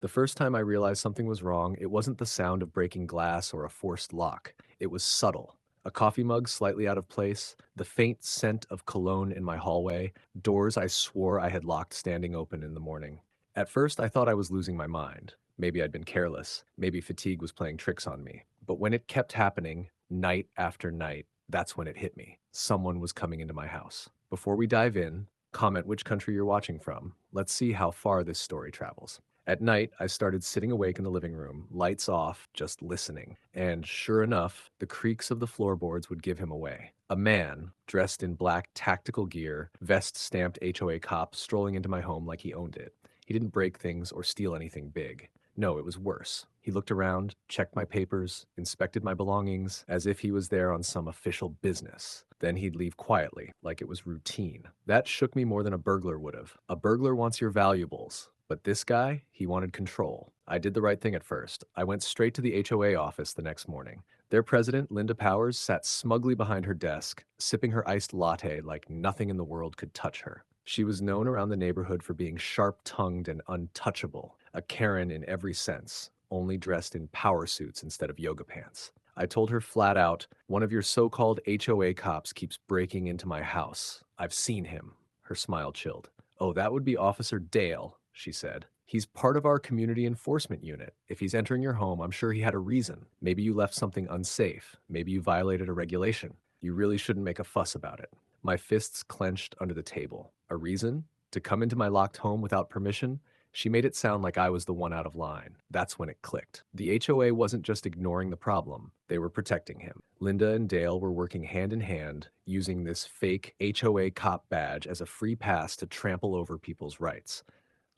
The first time I realized something was wrong, it wasn't the sound of breaking glass or a forced lock. It was subtle. A coffee mug slightly out of place, the faint scent of cologne in my hallway, doors I swore I had locked standing open in the morning. At first, I thought I was losing my mind. Maybe I'd been careless. Maybe fatigue was playing tricks on me. But when it kept happening, night after night, that's when it hit me. Someone was coming into my house. Before we dive in, comment which country you're watching from. Let's see how far this story travels. At night, I started sitting awake in the living room, lights off, just listening. And sure enough, the creaks of the floorboards would give him away. A man, dressed in black tactical gear, vest stamped HOA Cop, strolling into my home like he owned it. He didn't break things or steal anything big. No, it was worse. He looked around, checked my papers, inspected my belongings, as if he was there on some official business. Then he'd leave quietly, like it was routine. That shook me more than a burglar would have. A burglar wants your valuables. But this guy, he wanted control. I did the right thing at first. I went straight to the HOA office the next morning. Their president, Linda Powers, sat smugly behind her desk, sipping her iced latte like nothing in the world could touch her. She was known around the neighborhood for being sharp-tongued and untouchable, a Karen in every sense, only dressed in power suits instead of yoga pants. I told her flat out, one of your so-called HOA cops keeps breaking into my house. I've seen him. Her smile chilled. Oh, that would be Officer Dale, she said. He's part of our community enforcement unit. If he's entering your home, I'm sure he had a reason. Maybe you left something unsafe. Maybe you violated a regulation. You really shouldn't make a fuss about it. My fists clenched under the table. A reason? To come into my locked home without permission? She made it sound like I was the one out of line. That's when it clicked. The HOA wasn't just ignoring the problem, they were protecting him. Linda and Dale were working hand in hand, using this fake HOA cop badge as a free pass to trample over people's rights.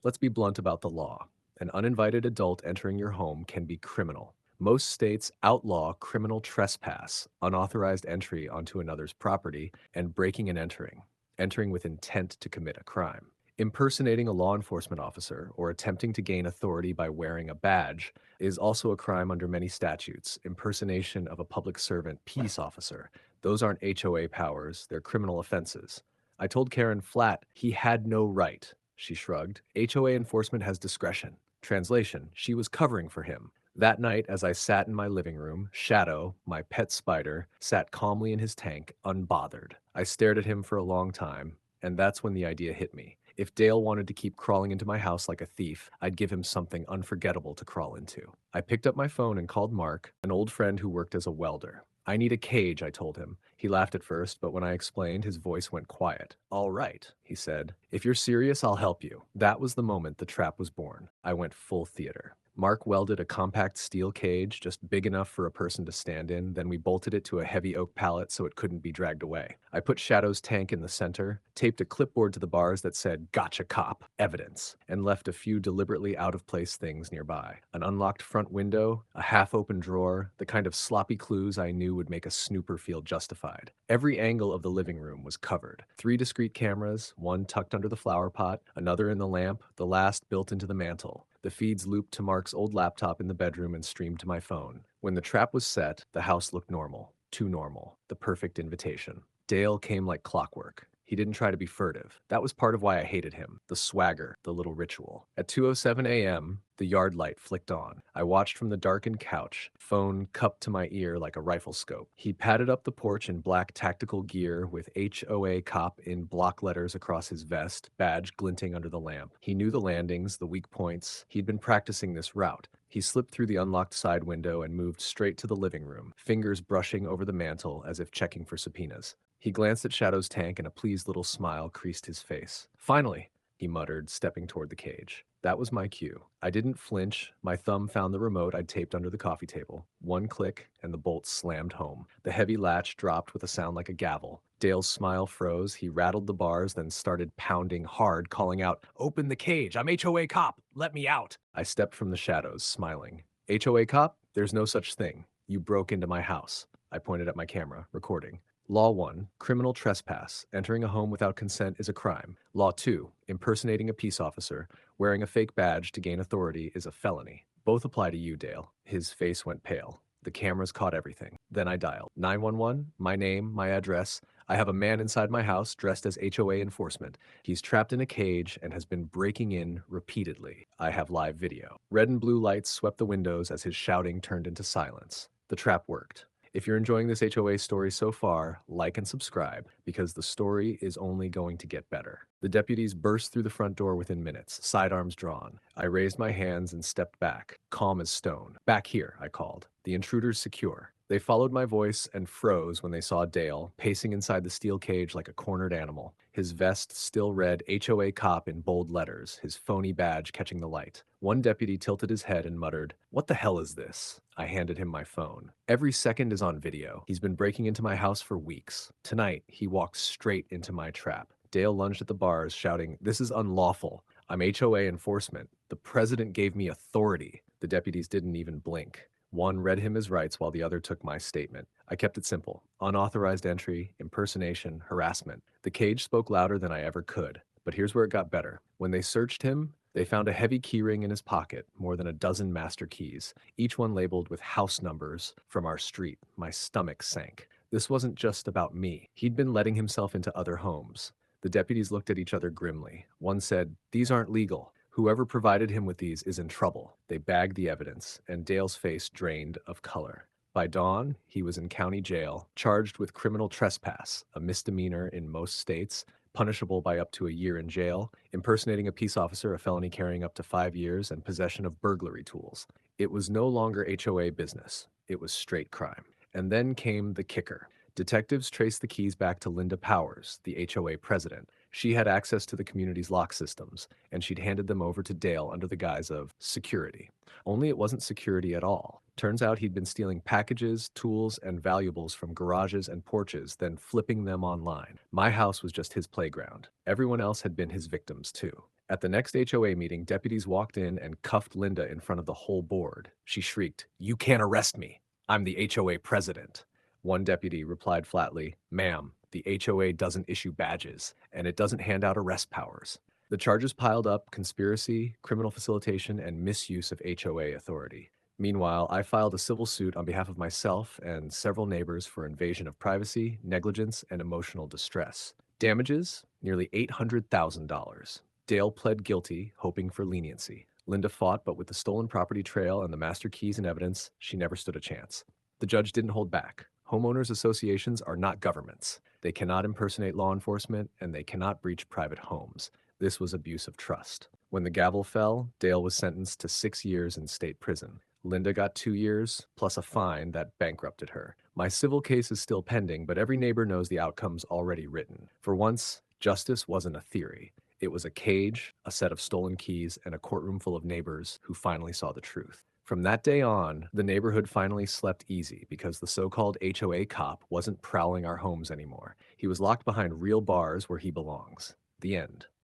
Let's be blunt about the law. An uninvited adult entering your home can be criminal. Most states outlaw criminal trespass, unauthorized entry onto another's property, and breaking and entering with intent to commit a crime. Impersonating a law enforcement officer or attempting to gain authority by wearing a badge is also a crime under many statutes. Impersonation of a public servant, peace officer. Those aren't HOA powers, they're criminal offenses. I told Karen flat he had no right. She shrugged. HOA enforcement has discretion. Translation, she was covering for him. That night, as I sat in my living room, Shadow, my pet spider, sat calmly in his tank, unbothered. I stared at him for a long time, and that's when the idea hit me. If Dale wanted to keep crawling into my house like a thief, I'd give him something unforgettable to crawl into. I picked up my phone and called Mark, an old friend who worked as a welder. I need a cage, I told him. He laughed at first, but when I explained, his voice went quiet. All right, he said. If you're serious, I'll help you. That was the moment the trap was born. I went full theater. Mark welded a compact steel cage, just big enough for a person to stand in, then we bolted it to a heavy oak pallet so it couldn't be dragged away. I put Shadow's tank in the center, taped a clipboard to the bars that said, "Gotcha Cop, evidence," and left a few deliberately out-of-place things nearby. An unlocked front window, a half-open drawer, the kind of sloppy clues I knew would make a snooper feel justified. Every angle of the living room was covered. 3 discrete cameras, one tucked under the flower pot, another in the lamp, the last built into the mantle. The feeds looped to Mark's old laptop in the bedroom and streamed to my phone. When the trap was set, the house looked normal. Too normal. The perfect invitation. Dale came like clockwork. He didn't try to be furtive. That was part of why I hated him. The swagger, the little ritual. At 2:07 a.m., the yard light flicked on. I watched from the darkened couch, phone cupped to my ear like a rifle scope. He padded up the porch in black tactical gear with HOA Cop in block letters across his vest, badge glinting under the lamp. He knew the landings, the weak points. He'd been practicing this route. He slipped through the unlocked side window and moved straight to the living room, fingers brushing over the mantel as if checking for subpoenas. He glanced at Shadow's tank and a pleased little smile creased his face. Finally, he muttered, stepping toward the cage. That was my cue. I didn't flinch. My thumb found the remote I'd taped under the coffee table. One click, and the bolt slammed home. The heavy latch dropped with a sound like a gavel. Dale's smile froze. He rattled the bars, then started pounding hard, calling out, "Open the cage! I'm HOA Cop! Let me out!" I stepped from the shadows, smiling. HOA Cop? There's no such thing. You broke into my house. I pointed at my camera, recording. Law 1, criminal trespass. Entering a home without consent is a crime. Law 2, impersonating a peace officer. Wearing a fake badge to gain authority is a felony. Both apply to you, Dale. His face went pale. The cameras caught everything. Then I dialed 911, my name, my address. I have a man inside my house dressed as HOA enforcement. He's trapped in a cage and has been breaking in repeatedly. I have live video. Red and blue lights swept the windows as his shouting turned into silence. The trap worked. If you're enjoying this HOA story so far, like and subscribe because the story is only going to get better. The deputies burst through the front door within minutes, sidearms drawn. I raised my hands and stepped back, calm as stone. Back here, I called. The intruders secure. They followed my voice and froze when they saw Dale pacing inside the steel cage like a cornered animal. His vest still read HOA Cop in bold letters, his phony badge catching the light. One deputy tilted his head and muttered, "What the hell is this?" I handed him my phone. Every second is on video. He's been breaking into my house for weeks. Tonight, he walked straight into my trap. Dale lunged at the bars, shouting, "This is unlawful. I'm HOA enforcement. The president gave me authority." The deputies didn't even blink. One read him his rights while the other took my statement. I kept it simple. Unauthorized entry, impersonation, harassment. The cage spoke louder than I ever could. But here's where it got better. When they searched him, they found a heavy keyring in his pocket, more than a dozen master keys, each one labeled with house numbers from our street. My stomach sank. This wasn't just about me. He'd been letting himself into other homes. The deputies looked at each other grimly. One said, "These aren't legal. Whoever provided him with these is in trouble." They bagged the evidence, and Dale's face drained of color. By dawn, he was in county jail, charged with criminal trespass, a misdemeanor in most states, punishable by up to a year in jail, impersonating a peace officer, a felony carrying up to 5 years, and possession of burglary tools. It was no longer HOA business. It was straight crime. And then came the kicker. Detectives traced the keys back to Linda Powers, the HOA president. She had access to the community's lock systems, and she'd handed them over to Dale under the guise of security. Only it wasn't security at all. Turns out he'd been stealing packages, tools, and valuables from garages and porches, then flipping them online. My house was just his playground. Everyone else had been his victims, too. At the next HOA meeting, deputies walked in and cuffed Linda in front of the whole board. She shrieked, "You can't arrest me. I'm the HOA president." One deputy replied flatly, "Ma'am, the HOA doesn't issue badges, and it doesn't hand out arrest powers." The charges piled up: conspiracy, criminal facilitation, and misuse of HOA authority. Meanwhile, I filed a civil suit on behalf of myself and several neighbors for invasion of privacy, negligence, and emotional distress. Damages? Nearly $800,000. Dale pled guilty, hoping for leniency. Linda fought, but with the stolen property trail and the master keys and evidence, she never stood a chance. The judge didn't hold back. Homeowners associations are not governments. They cannot impersonate law enforcement, and they cannot breach private homes. This was abuse of trust. When the gavel fell, Dale was sentenced to 6 years in state prison. Linda got 2 years, plus a fine that bankrupted her. My civil case is still pending, but every neighbor knows the outcome's already written. For once, justice wasn't a theory. It was a cage, a set of stolen keys, and a courtroom full of neighbors who finally saw the truth. From that day on, the neighborhood finally slept easy because the so-called HOA cop wasn't prowling our homes anymore. He was locked behind real bars where he belongs. The end.